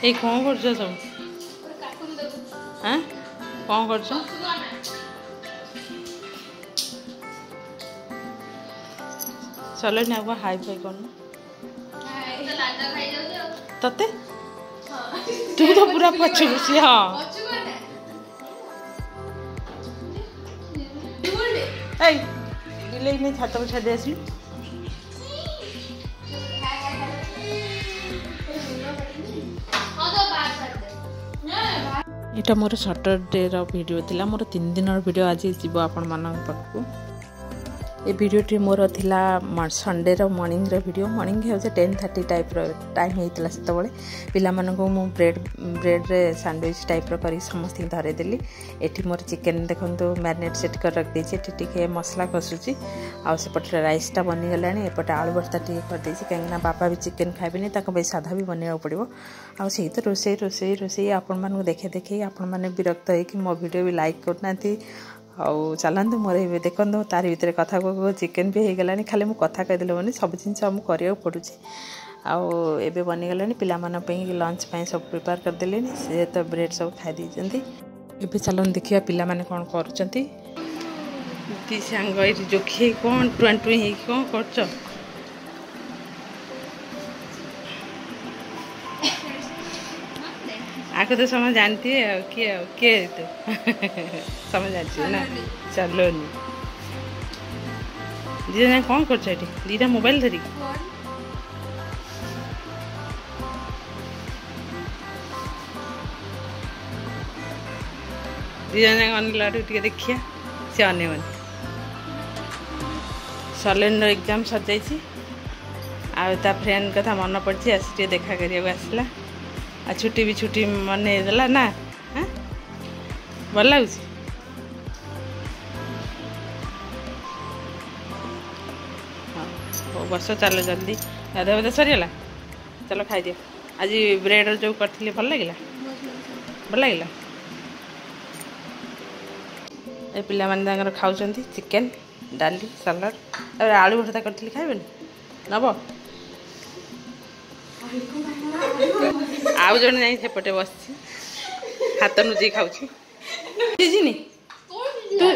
এই कौन कर सब हाँ कौन कर चलो ना वो हाई फाई करना तते तू तो पूरा पछ घुसी हाँ बिले नहीं छात पर छाड़ी आसी এটা मोर सैटरडे वीडियो थिला मोर 3 दिन वीडियो आज जीव आपण मान पाखु ए वीडियोटी मोर थिला संडे रो मॉर्निंग रे वीडियो मॉर्निंग हे 10:30 टाइप रो टाइम हेतिला सेते बळे पिला मानको मु ब्रेड रे सैंडविच टाइप रो करी समस्त धरे देली एठी मोर चिकन देखंतु मैरिनेट सेट कर रख देछि एठी टिके मसला कसुची आ से पटरे राइस टा बनी गलानी एपटे आलू भर्ता टिके कर देछि कांगना बापा भी चिकन खाइबेनी ताको बे सादा भी बनेवा पड़िबो आ सेही तो रोसे आपण मानको देखे आपण माने विरक्त है कि मो वीडियो भी लाइक करनाथि आउ चलतु मोर देखो तार भर कथा को चिकेन भी हो गलानी खाली मुझे कथा कहीदेले बोनी सब जिन करा पड़ुचे आबे बनीगला पिला लंच सब प्रिपेयर करदे सी तो ब्रेड सब खाई ए चलन देखिए पिला माने कौन कर सांग जोखी कौन टुआ टुई कौन कर आको तो समझ जानती है किए तो समझ जानती ना चलो नी दीदा कौन कर दीदा मोबाइल धरी दीदा अनिल टे देखिया से अनेवन सलेन एग्जाम सर जा फ्रेंड कथा मन पड़ी आस देखा करने आसला आ छुट्टी भी छुट्टी मन देला ना हाँ भल लगे हाँ बस चलो जल्दी गाधा बाधा सरीगला चलो खाई दियो आज ब्रेड जो करथिले भल लगे ए पिला माने खाऊछंती चिकन डाली सलाड आलू भर्ता करथिले खाइबेनी नब आउ जन जाई सेपटे बस हाथ नुजी खाऊची जीनी तू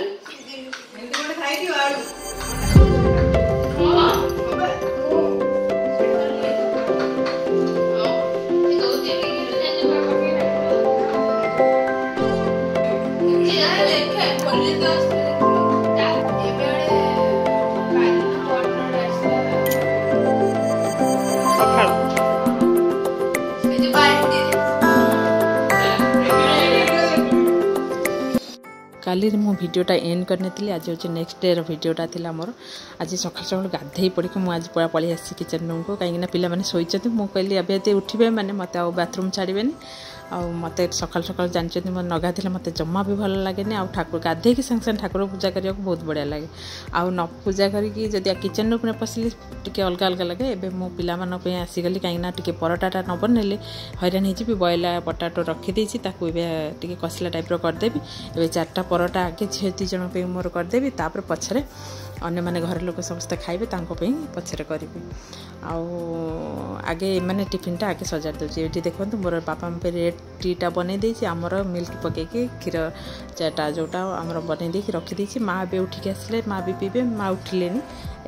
काली मो वीडियोटा एंड करने थी आज हूँ नेक्स्ट डे वीडियोटा थी मोर आज सका सका गाधे पड़ी मुझे पूरा पलि आसी किचन रूम को कहीं पिला माने शोचती मुझे कहली अभी उठे मैंने मत बाथरूम छाड़े मत सका सका जानते मत न गाधे मत जमा भी भल लगे आउ ठाकुर गाधे कि संगे संगे ठाकुर पूजा करने को बहुत बढ़िया लगे आउ न पूजा करके जदि किचन रूम में पशिली टी अलग अलग लगे एवं मो पाई आसीगली कहीं टी परोटाटा न बनइले हैरान हो बॉयला पटाटो रखीदे टी कसला टाइप करदेवी एवं 4टा परोटा आगे झील 2 जन पे मोर करदेवी तापर पछरे अन्य माने घर लोक समस्त खाइबे तांको पे पछरे करिबे आगे माने टिफिनटा आगे सजाड़ दउची एठी देखंतु मोर पापा पे रेड टीटा बने देछि हमर मिल्क पके के खीर चाटा जोटा हमर बने देछि रखी देछि माँ बे उठी के आसले माँ भी पीबे माँ उठिलेनी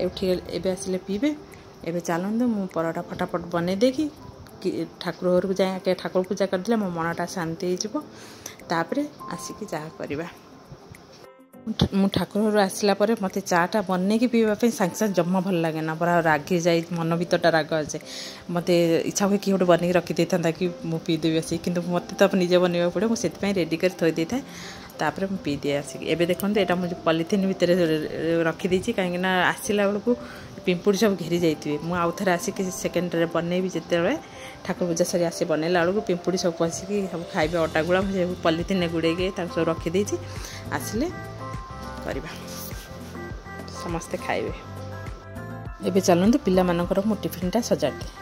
उठी एबे आसले पीबे एबे चलंदु मु परोटा फटाफट बने देखी ठाकुर घर को जाए ठाकुर पूजा करदे मो मनटा शांति हो तापरे आसिकी चाह करवा मु ठाकुर आसला मत चाटा बनने की पीवाई सांगे सांगे जमा भल लगे ना पूरा रागी जाए मन भीतरटा राग आए मत इच्छा हुए कि गोटे बनई रखी था कि मुझे पीदेवी आसिक कि मत तो निजे बनवा पड़े मुझे रेडी कर थोई दे था तापर मुझे पीदिए आसिक एवं देखते यहाँ मुझे पॉलिथिन भितर रखीदे कहीं आसला बेलू पिंपुड़ी सब घेरी जाइए मुझे आउ थे आसिक सेकेंड बनईबी जिते ठाकुर पूजा सरी आसी बनैला बेलू पिंपुड़ी सब पशिकी सब खाइबे अटा गुड़ा मुझे पॉलिथिन गुड़े सब रखीदे आसिले करवा समस्ते खाइबे एबे चलନ୍ତୁ ପିଲାମାନଙ୍କର ମୁଁ ଟିଫିନଟା ସଜାଡ଼ି ଦିଏ।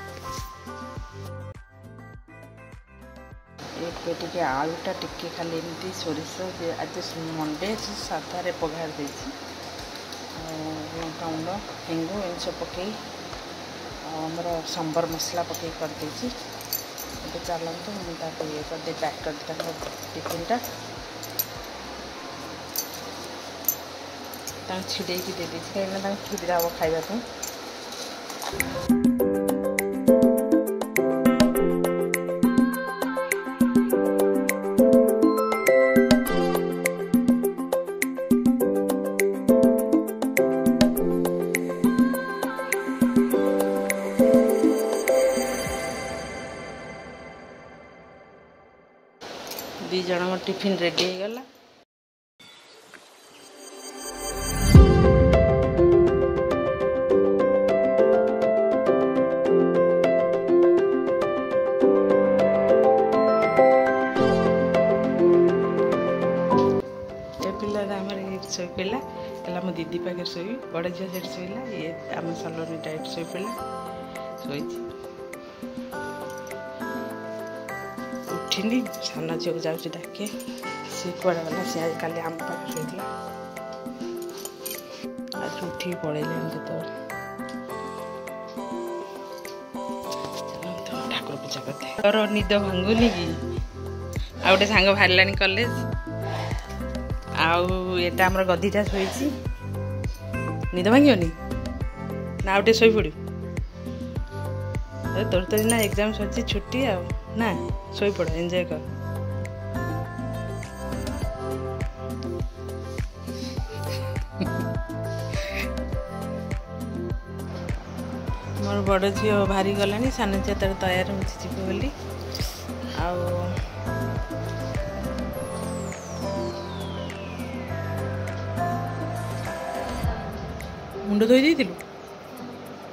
ଏବେ ଟିକେ ଆଳୁଟା ଟିକେ ଖାଲି ଏମିତି ସୋରିଷ ଆଜି ମଣ୍ଡେ ସାଧାରେ ପଘାରି ଦେଇଛି। ଲଙ୍କାଗୁଣ୍ଡ ହେଙ୍ଗୁ ଏମିତି ସବୁ ପକାଇ ଆମର ସମ୍ବର ମସଲା ପକାଇ କରିଦେଇଛି। ଏବେ ଚାଲନ୍ତୁ ମୁଁ ତାକୁ ଇଏ କରିଦେଇ ପ୍ୟାକ୍ କରିଦେଇ ତାଙ୍କ ଟିଫିନଟା ତାଙ୍କୁ ଛିଡ଼େଇକି ଦେଇଦେଇଛି କାହିଁକିନା ତାଙ୍କୁ ସୁବିଧା ହେବ ଖାଇବା ପାଇଁ। 2 जन टिफिन रेडी हो गला। शोई पड़ा कहला मो दीदी पाखे शोई बड़ झील से शोला ये आम सलोनी डाइट शोई पड़ा शोई उठिनी सान झील को जाऊँ डाके सी कड़ा गला सी आज काली आम पाखे शोला आज उठी पड़ेले तो ठाकुर पूजा करते और निद भांगुनी कि आ गए सांग बाहर कॉलेज आटा आम गदीटा शोई निद भांगी ना आउटे शोई पड़ तोर तो ना एग्जाम सर छुट्टी आ ना शोई पड़ एंजॉय कर। मोर बड़ झी बाहरी गला सान झी तर तैयार हो बोली मुंड धोई देलु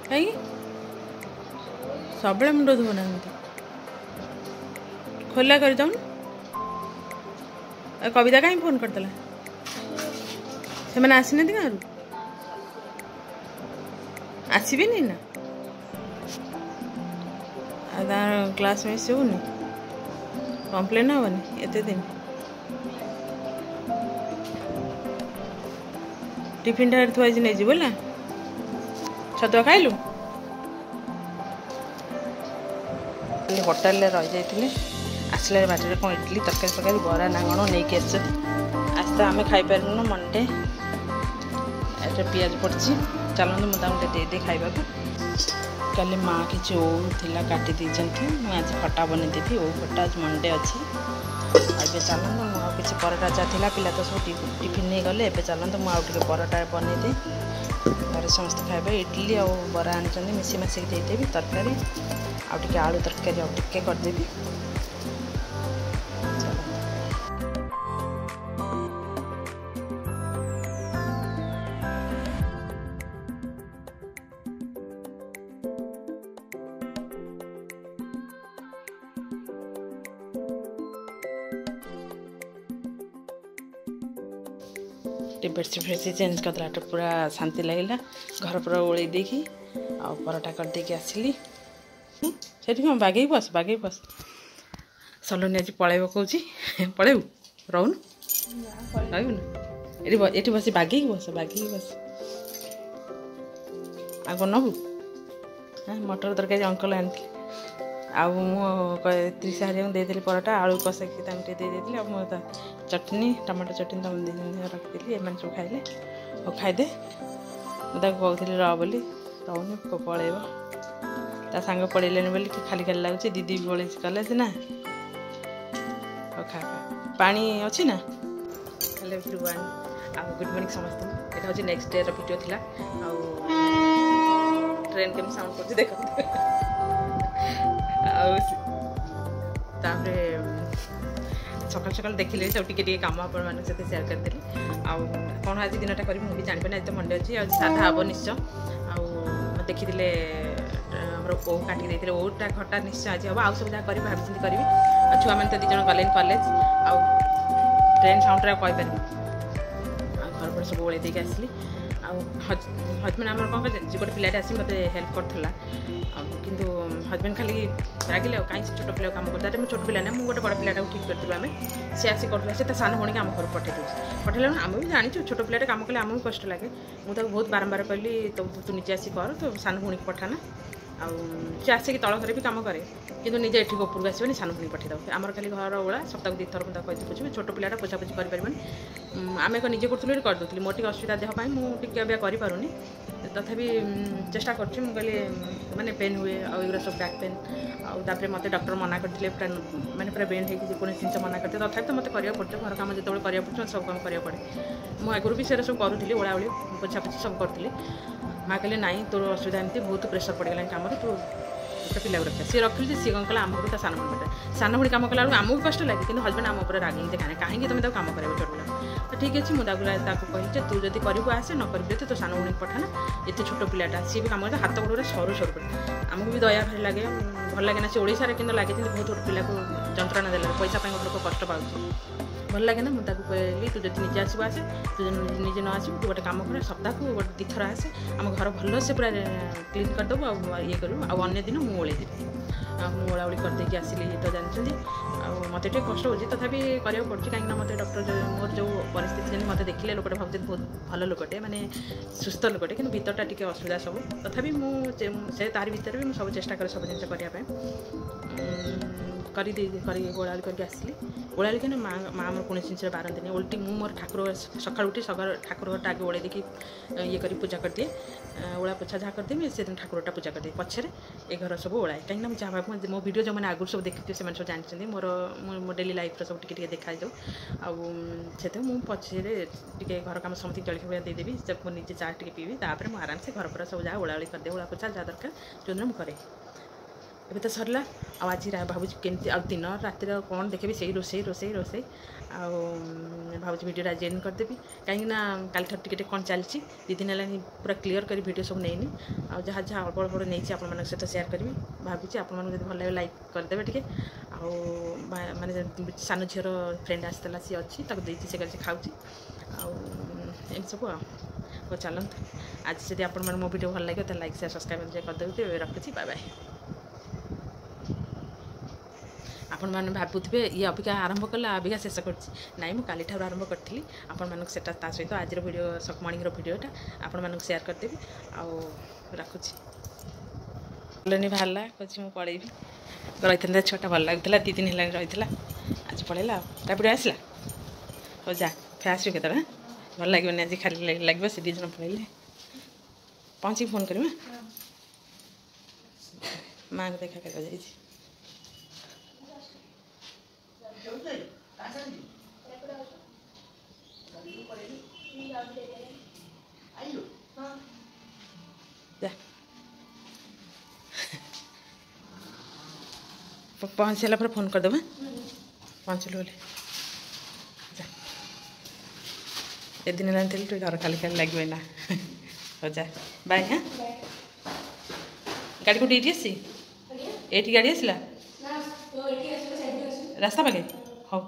कहीं सब मुंड धोना खोला कर जाऊन कविता कहीं फोन करदेला से मैंने आसी ना गाँव आसबेनि ना तार क्लास मिस होनी कम्प्लेन हेनी एत दिन टिफिन टा थुआ नहीं जी बोला छतुआ खाइलु होटेल रही जाइए आसला बाटर कौन इडली तरकारी तरकारी बरा नांगण नहीं कि आज तो आम खाईपारूँ मंडे पियाज पड़ी चलते मुझे दे खावा कल माँ किसी ओ थी काटी आज खटा बनईदेवी ओ खटा आज मंडे अच्छी अब चलते मुझे परोटा जहाँ पिला तो सब टिफिन नहीं गले एवं चलते मुझे परोटा बनईदे घर समस्त खाए इडली आ बरा आनी मिसी मासिक देदेवी तरकारी आटे आलू तरकारी आटे करदेवी। बेडसीट फेडसीट चेंज करदेला तो पूरा शांति लगेगा घर पूरा ओल्ल देखी आ परोटा करदे आसली से बस सलोनी आज पलैब कौच पलैबू रोन रही ये बस बागे बस आग नबू मटर तरकारी अंकल आनी त्रिशा देदेली परोटा आलू कषाई देदेली चटनी टमाटो चटनी तुम रखी एम सब खाइले और खाईदे मुझे कहती रोली रोनी पलैब ता सांग पड़े बोली खाली खाली लगुच दीदी भी पड़े कले सीना खा पानी अच्छी ना हेलो एवरीवन गुड मॉर्निंग समस्त यहाँ हूँ नेक्स्ट डे वीडियो थी ट्रेन केम साउंड कर देख सकाल सकाल देखिले सब टे कम आप सेयार करदेली कौन आज दिनटा करी मुझे जानी आज तो मंडे अच्छी आज साधा हम निश्चय देखी ओ काटिक देते ओटा खटा निश्चय आज हम आउ सब जहाँ करी भाई करी छुआ मैंने तो 2 जन गले कॉलेज ट्रेन साउंड कहीपर घर पर सब ओल्ल देके आसली आ हजबैंड आम कौन कर गोटे पिलाटे आसी मत हेल्प करता किंतु हजबैंड खाली रागिले कहीं छोट पिला काम करता मुझे छोट पिला ना मुझे गोटे बड़ पिलाटा ठीक करते आम सी आसी कर से सान भूणी आम घर पठे दूसरे पठेल आम भी जानी छोट पिलाटे काम कले आमको कष्ट लगे मुझे बहुत बारंबार कहली तो तू निजे आसी कर तो सान भूणी की पठाना सी आसिक तल घर भी कम करे किंतु निजे एठी उपरको आसबनी सान भूणी पठे दे आमर खाली घर ओला सप्ताह 2 थर मुझे पूछे छोट पिलाटा पोछापोछि कर आम एक निजे करूँ करदे मोर टी असुविधा देहपाई मुझे करूनी तथापि चेष्टा कर माने पेन हुए आगुरा सब बैक पेन आउे मत डॉक्टर मना करते पूरा माने पूरा बेंड होगी कौन जिन मना करते तथापि तो मतलब करा पड़े घर कम जो पड़े सब कम करा पड़े मुझे आगुरी भी से सब करूँ ओलाओली पोछापोछि सब करी माँ कहले नाई तोर असुविधा एमती बहुत प्रेसर पड़गला कम तू गोटे पिला रखा सी रखी सी कौन कला आमको ता सान भूणी सान भूणी कम कला आमको कष्ट लगे कि हजबैंड आम उपर रागी देखा कहीं तुम कम कर छोटा तो ठीक अच्छे मुझे कही तू जब करू आसे न कर तो सान भूणी पठाना ये छोट पिलाटा सी भी कम करता हाथ गोड़ा सरू सरू पड़े आमको भी दया भारी लगे भल लगे ना सी ओडिशा कि लगे बहुत छोट पिला को जंत्रणा देला पैसा गोटे लोक कष्ट पाऊँ भल लगे ना मुझे कहली तू जब निजे आसू आसे तू निजे न आसू तू गोटे कम कर सप्ताह को गोटे 2 थर आसे आम घर भल से पूरा क्लीन करदेबू ये करूँ अन्य दिन मुझे ओल्दी मुझे ओलाओली करदे आसली तो जानते मत कष्ट हो तथापि कराया पड़े कहीं मत डॉक्टर मोर जो परिस्थिति मत देखिले लोकटे भावते बहुत भल लोकटे माने सुस्थ लोकटे कि भीतरटा टी असुविधा सब तथापि मुझे तार भर भी सब चेष्टा कर सब जिन करने ओलाओली करके आसली ओलाली कि माँ आम कौन जिन बारंती उल्टी मुझे मोर ठाकुर सका उठी ठाकुर घरटा आगे ओले देखी ये कर पूजा करदिए ओला पोछा जहाँ करदेवी से दिन ठाकुरटा पूजा करदे पछे ये घर सब ओलाए कहीं जहाँ मो वीडियो जो मैंने आगुरी सब देखते से सब जानते मोर मो डेली लाइफ सब टी देखा जाऊ आते मुझे पछे टे घर कम समथि जलखिया देदेवी जब मुझे निजे चा टे पीबी तापर मुझे आराम से घर पर सब जहाँ ओलाओली करदे ओला पोछा जहाँ दरकार जो दिन मुझे ए तो सरला आज भावुँ केमती आ दिन रातिर कौन देखेबी से रोसे रोसे रोसे भावुँ वीडियो आज एंड करदेवी कहीं काली थर टिके कौन चलती 2 दिन है पूरा क्लीयर कर वीडियो सब नहीं आ जहाँ जहाँ अल्प अल्प नहीं आप सहित सेयार करी भावी आपको भल लगे लाइक करदे टे माने सान झीर फ्रेंड आसला सी अच्छी से खाऊँ एम सब आ चलते आज जब आप मो वीडियो भल लगे तो लाइक शेयर सब्सक्राइब करदेवी रखुच्छी बाय बाय आपण मैंने भावुवे ये अबिका आरंभ कला अबिका शेष करना मुझे ठार आरंभ करी आपण से सहित आज वीडियो सकमणिंग वीडियोटा आपण मानक शेयर करदेवी आउ रखुच्छी बाहरला कह पलैबी रही छुटा भल लगुला 2 दिन है रही आज पलैला वीडियो आसला हो जा फिर आस के भल लगे आज खाली लगे से 2 जन पलैले पहुँची फोन कर माँ को देखा कर जाइए पहुँचला पर फोन करदेव पहुँचलु बोले ए दिन है घर खाली खाली लगे ना हो जा बाय हाँ गाड़ी को ये आसी गाड़ी आसला रास्ता पागे हाँ